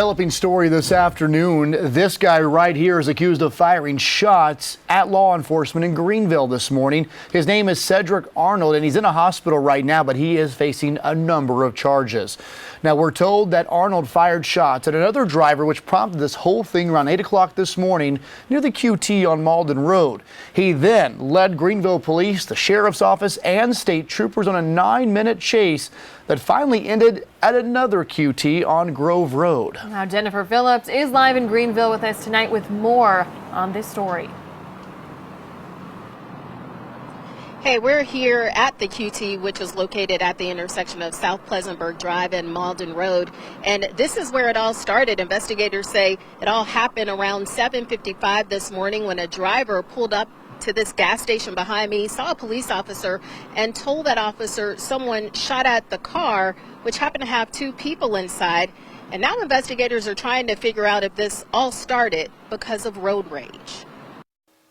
Developing story this afternoon. This guy right here is accused of firing shots at law enforcement in Greenville this morning. His name is Cedric Arnold, and he's in a hospital right now, but he is facing a number of charges. Now, we're told that Arnold fired shots at another driver, which prompted this whole thing around 8 o'clock this morning near the QT on Malden Road. He then led Greenville police, the sheriff's office, and state troopers on a 9-minute chase that finally ended at another QT on Grove Road. Now, Jennifer Phillips is live in Greenville with us tonight with more on this story. Hey, we're here at the QT, which is located at the intersection of South Pleasantburg Drive and Malden Road. And this is where it all started. Investigators say it all happened around 7:55 this morning when a driver pulled up to this gas station behind me, saw a police officer, and told that officer someone shot at the car, which happened to have 2 people inside. And now investigators are trying to figure out if this all started because of road rage.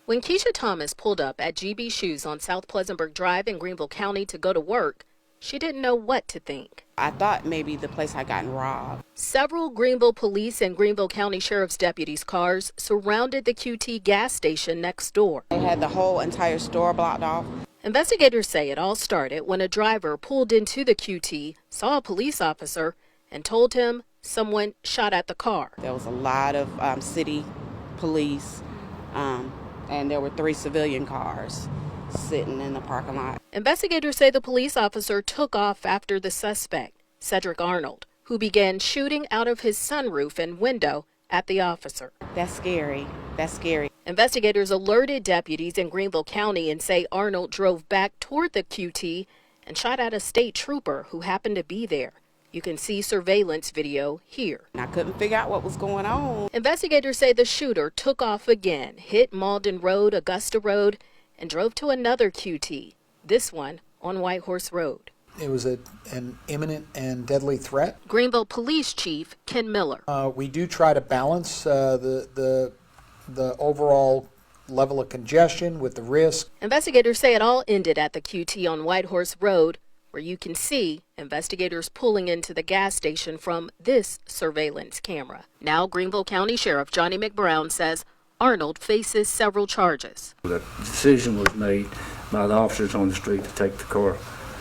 When Keisha Thomas pulled up at GB Shoes on South Pleasantburg Drive in Greenville County to go to work, she didn't know what to think. I thought maybe the place had gotten robbed. Several Greenville police and Greenville County Sheriff's deputies' cars surrounded the QT gas station next door. They had the whole entire store blocked off. Investigators say it all started when a driver pulled into the QT, saw a police officer, and told him someone shot at the car. There was a lot of city police, and there were 3 civilian cars sitting in the parking lot. Investigators say the police officer took off after the suspect, Cedric Arnold, who began shooting out of his sunroof and window at the officer. That's scary. That's scary. Investigators alerted deputies in Greenville County and say Arnold drove back toward the QT and shot at a state trooper who happened to be there. You can see surveillance video here. I couldn't figure out what was going on. Investigators say the shooter took off again, hit Malden Road, Augusta Road, and drove to another QT, this one on White Horse Road. It was an imminent and deadly threat. Greenville Police Chief Ken Miller. We do try to balance the overall level of congestion with the risk. Investigators say it all ended at the QT on White Horse Road, where you can see investigators pulling into the gas station from this surveillance camera. Now, Greenville County Sheriff Johnny McBrown says Arnold faces several charges. The decision was made by the officers on the street to take the car,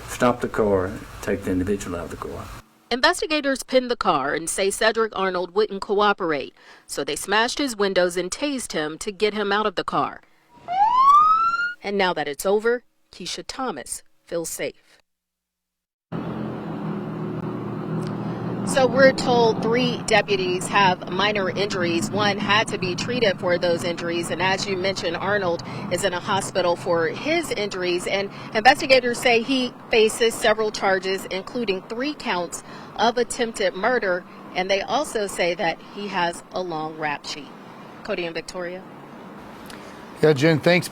stop the car, and take the individual out of the car. Investigators pinned the car and say Cedric Arnold wouldn't cooperate, so they smashed his windows and tased him to get him out of the car. And now that it's over, Keisha Thomas feels safe. So we're told 3 deputies have minor injuries. One had to be treated for those injuries. And as you mentioned, Arnold is in a hospital for his injuries. And investigators say he faces several charges, including 3 counts of attempted murder. And they also say that he has a long rap sheet. Cody and Victoria. Yeah, Jen, thanks.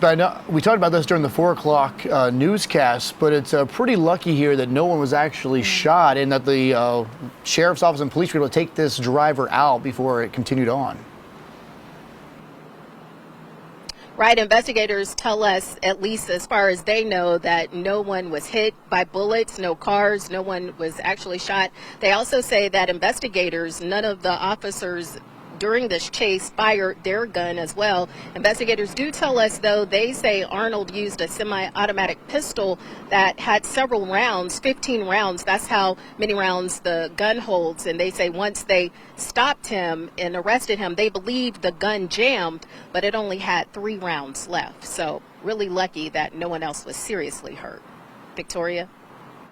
We talked about this during the 4 o'clock newscast, but it's pretty lucky here that no one was actually shot and that the sheriff's office and police were able to take this driver out before it continued on. Right. Investigators tell us, at least as far as they know, that no one was hit by bullets, no cars, no one was actually shot. They also say that investigators, none of the officers during this chase fired their gun as well. Investigators do tell us, though, they say Arnold used a semi-automatic pistol that had several rounds, 15 rounds. That's how many rounds the gun holds. And they say once they stopped him and arrested him, they believed the gun jammed, but it only had 3 rounds left. So really lucky that no one else was seriously hurt. Victoria?